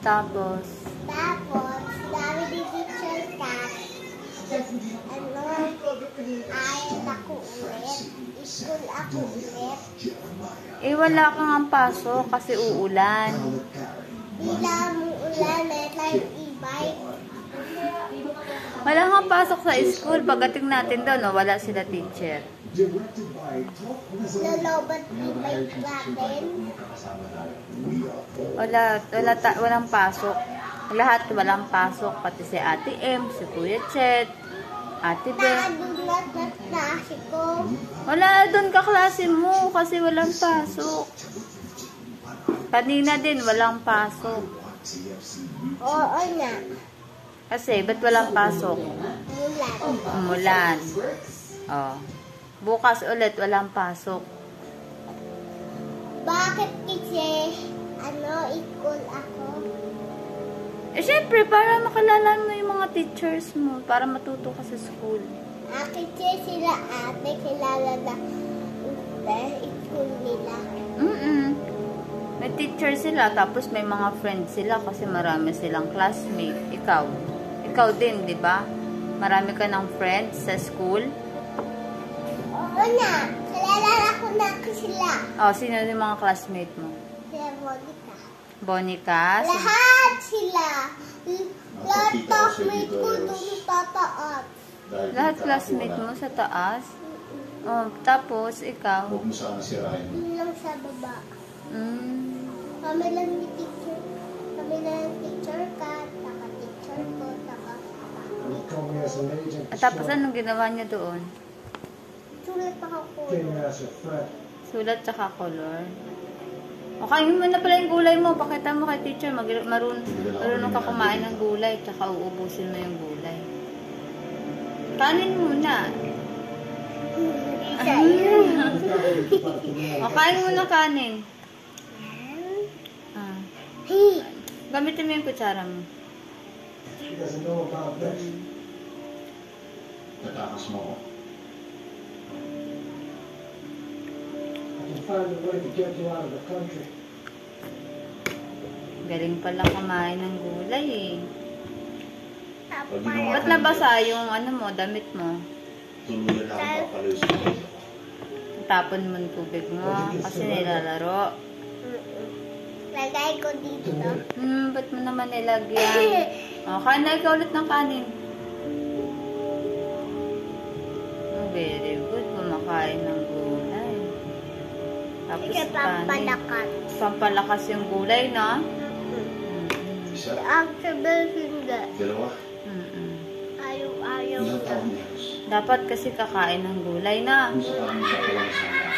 Tapos, dami ni teacher cat. Ano, ayat ako ulit. School ako ulit. wala kang ang pasok kasi uulan. Bila mo ulan, tayo e-bike. Wala kang pasok sa school. Pagdating natin doon, wala sila teacher. Lalobat e-bike natin. Walang pasok. Lahat walang pasok. Pati si Ate M, si Kuya Chet, Ate Beth. Naadunat na klase ko. Wala doon kaklase mo kasi walang pasok. Kanina din walang pasok. Oo na. Kasi, ba't walang pasok? Mulan. Umulan. Oh. Bukas ulit walang pasok. Bakit kasi, school ako? Syempre, para makilala mo yung mga teachers mo. Para matuto ka sa school. Kasi sila ate, kilala na school nila. May teacher sila, tapos may mga friends sila kasi marami silang classmate. Ikaw din, di ba? Marami ka ng friends sa school. Oo na, kilala ko na sila. Oh, sino yung mga classmate mo? Sila Monica. Bonica? Lahat sila. Lahat classmate ko doon sa taas. Lahat classmate mo sa taas? Oh, tapos ikaw? Huwag mo sana sirahin. Yun lang sa baba. Kami lang ni teacher. Kami lang teacher ka, taka teacher ko, taka. At tapos anong ginawa niya doon? Sulat ako. Sulat tsaka color. O, kain mo na pala yung gulay mo. Pakita mo kay teacher. Marunong ka kumain ng gulay. Tsaka uubusin mo yung gulay. Kanin muna. Isa yun. O, kain mo na kanin. Hey. Gamitin mo yung kutsara mo. Natakas mo ako. Galing pala kumain ng gulay eh. Ba't nabasa yung damit mo? Tuluyan na ang papalos ko. Tapon mo yung tubig mo kasi nilalaro. Lagay ko dito. Ba't mo naman nilagyan? O, kain na ikaw ulit ng kanin. Very good. Kumakain ng gulay. Tapos kanin. Pampalakas yung gulay, no? Isa. Ang sabi hindi. Dalawa. Ayaw. Ilang taon niya? Dapat kasi kakain ng gulay na. Kung sa kanya sa kalang sana.